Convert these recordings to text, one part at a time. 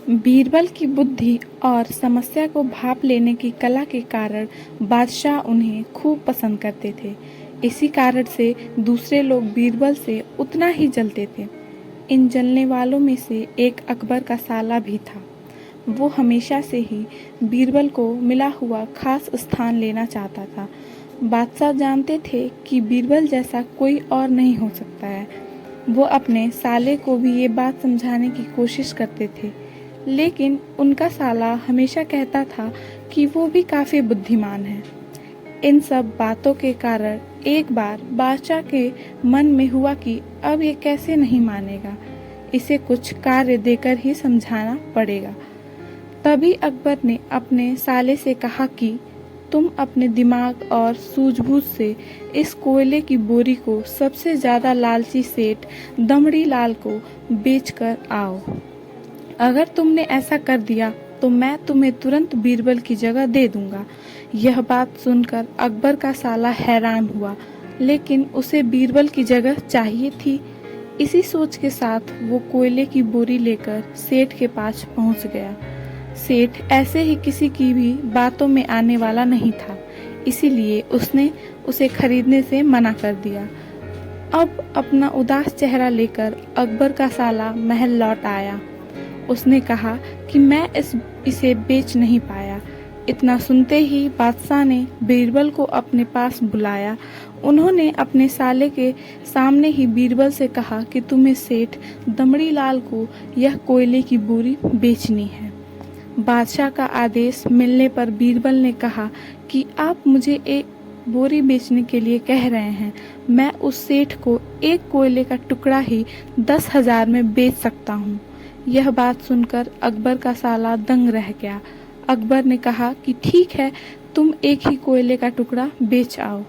बीरबल की बुद्धि और समस्या को भांप लेने की कला के कारण बादशाह उन्हें खूब पसंद करते थे। इसी कारण से दूसरे लोग बीरबल से उतना ही जलते थे। इन जलने वालों में से एक अकबर का साला भी था। वो हमेशा से ही बीरबल को मिला हुआ खास स्थान लेना चाहता था। बादशाह जानते थे कि बीरबल जैसा कोई और नहीं हो सकता है। वो अपने साले को भी ये बात समझाने की कोशिश करते थे, लेकिन उनका साला हमेशा कहता था कि वो भी काफ़ी बुद्धिमान है। इन सब बातों के कारण एक बार बादशाह के मन में हुआ कि अब ये कैसे नहीं मानेगा, इसे कुछ कार्य देकर ही समझाना पड़ेगा। तभी अकबर ने अपने साले से कहा कि तुम अपने दिमाग और सूझबूझ से इस कोयले की बोरी को सबसे ज़्यादा लालची सेठ दमड़ी लाल को बेचकर आओ। अगर तुमने ऐसा कर दिया तो मैं तुम्हें तुरंत बीरबल की जगह दे दूंगा। यह बात सुनकर अकबर का साला हैरान हुआ, लेकिन उसे बीरबल की जगह चाहिए थी। इसी सोच के साथ वो कोयले की बोरी लेकर सेठ के पास पहुंच गया। सेठ ऐसे ही किसी की भी बातों में आने वाला नहीं था, इसीलिए उसने उसे खरीदने से मना कर दिया। अब अपना उदास चेहरा लेकर अकबर का साला महल लौट आया। उसने कहा कि मैं इसे बेच नहीं पाया। इतना सुनते ही बादशाह ने बीरबल को अपने पास बुलाया। उन्होंने अपने साले के सामने ही बीरबल से कहा कि तुम्हें सेठ दमड़ी लाल को यह कोयले की बोरी बेचनी है। बादशाह का आदेश मिलने पर बीरबल ने कहा कि आप मुझे एक बोरी बेचने के लिए कह रहे हैं। मैं उस सेठ को एक कोयले का टुकड़ा ही 10,000 में बेच सकता हूँ। यह बात सुनकर अकबर का साला दंग रह गया। अकबर ने कहा कि ठीक है, तुम एक ही कोयले का टुकड़ा बेच आओ।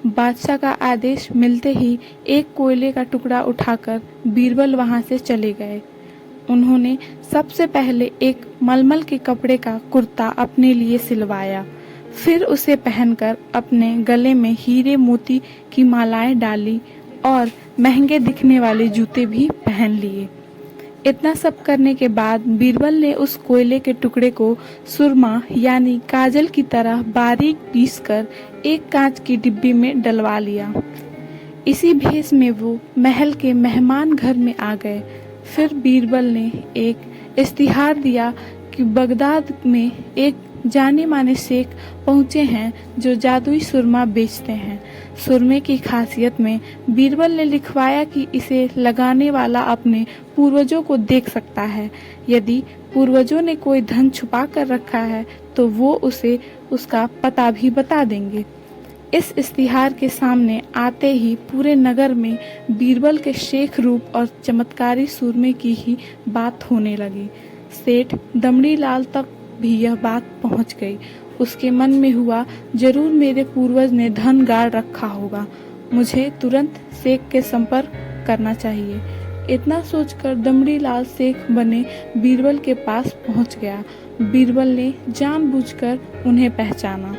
बादशाह का आदेश मिलते ही एक कोयले का टुकड़ा उठाकर बीरबल वहां से चले गए। उन्होंने सबसे पहले एक मलमल के कपड़े का कुर्ता अपने लिए सिलवाया, फिर उसे पहनकर अपने गले में हीरे मोती की मालाएं डाली और महंगे दिखने वाले जूते भी पहन लिए। इतना सब करने के बाद बीरबल ने उस कोयले के टुकड़े को सुरमा यानी काजल की तरह बारीक पीसकर एक कांच की डिब्बी में डलवा लिया। इसी भेष में वो महल के मेहमान घर में आ गए। फिर बीरबल ने एक इश्तिहार दिया कि बगदाद में एक जाने माने शेख पहुंचे हैं जो जादुई सुरमा बेचते हैं। सुरमे की खासियत में बीरबल ने लिखवाया कि इसे लगाने वाला अपने पूर्वजों को देख सकता है। यदि पूर्वजों ने कोई धन छुपा कर रखा है तो वो उसे उसका पता भी बता देंगे। इस इश्तिहार के सामने आते ही पूरे नगर में बीरबल के शेख रूप और चमत्कारी सूरमे की ही बात होने लगी। सेठ दमड़ी लाल तक भी यह बात पहुंच गई। उसके मन में हुआ, जरूर मेरे पूर्वज ने धन गाड़ रखा होगा, मुझे तुरंत शेख के संपर्क करना चाहिए। इतना सोचकर दमड़ी लाल शेख बने बीरबल के पास पहुंच गया। बीरबल ने जानबूझकर उन्हें पहचाना।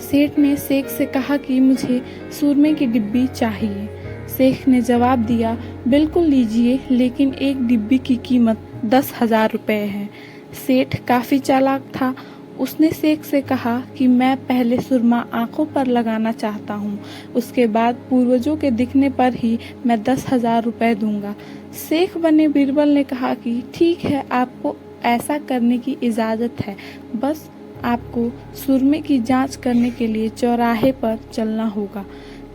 सेठ ने शेख से कहा कि मुझे सूरमे की डिब्बी चाहिए। शेख ने जवाब दिया, बिल्कुल लीजिए, लेकिन एक डिब्बी की कीमत 10,000 रुपये है। सेठ काफ़ी चालाक था। उसने शेख से कहा कि मैं पहले सुरमा आंखों पर लगाना चाहता हूँ, उसके बाद पूर्वजों के दिखने पर ही मैं 10,000 रुपये दूंगा। शेख बने बीरबल ने कहा कि ठीक है, आपको ऐसा करने की इजाज़त है, बस आपको सुरमे की जांच करने के लिए चौराहे पर चलना होगा।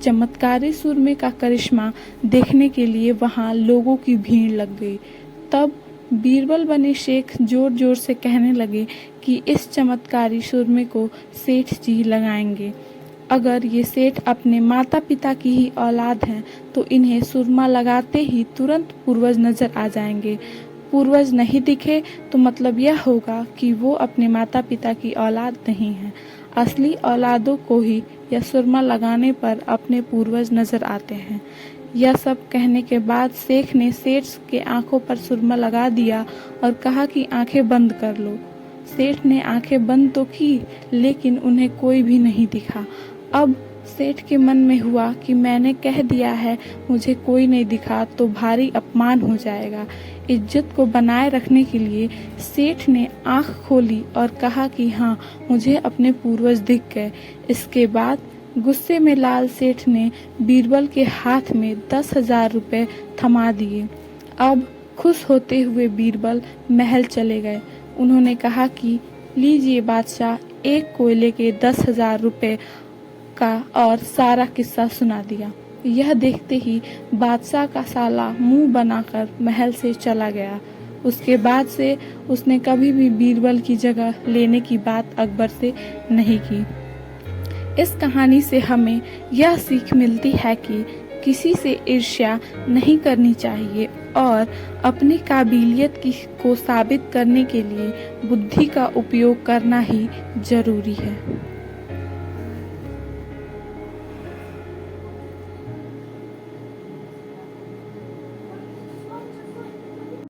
चमत्कारी सुरमे का करिश्मा देखने के लिए वहां लोगों की भीड़ लग गई। तब बीरबल बने शेख जोर जोर से कहने लगे कि इस चमत्कारी सुरमे को सेठ जी लगाएंगे। अगर ये सेठ अपने माता पिता की ही औलाद हैं तो इन्हें सुरमा लगाते ही तुरंत पूर्वज नजर आ जाएंगे। पूर्वज नहीं दिखे तो मतलब यह होगा कि वो अपने माता पिता की औलाद नहीं है। असली औलादों को ही यह सुरमा लगाने पर अपने पूर्वज नजर आते हैं। यह सब कहने के बाद शेख ने सेठ के आंखों पर सुरमा लगा दिया और कहा कि आंखें बंद कर लो। सेठ ने आंखें बंद तो की, लेकिन उन्हें कोई भी नहीं दिखा। अब सेठ के मन में हुआ कि मैंने कह दिया है, मुझे कोई नहीं दिखा तो भारी अपमान हो जाएगा, इज्जत को बनाए रखने के लिए सेठ ने आंख खोली और कहा कि हाँ, मुझे अपने पूर्वज दिख गए। इसके बाद गुस्से में लाल सेठ ने बीरबल के हाथ में 10,000 रुपए थमा दिए। अब खुश होते हुए बीरबल महल चले गए। उन्होंने कहा कि लीजिए बादशाह, एक कोयले के 10,000 रुपए का और सारा किस्सा सुना दिया। यह देखते ही बादशाह का साला मुंह बनाकर महल से चला गया। उसके बाद से उसने कभी भी बीरबल की जगह लेने की बात अकबर से नहीं की। इस कहानी से हमें यह सीख मिलती है कि किसी से ईर्ष्या नहीं करनी चाहिए और अपनी काबिलियत को साबित करने के लिए बुद्धि का उपयोग करना ही जरूरी है।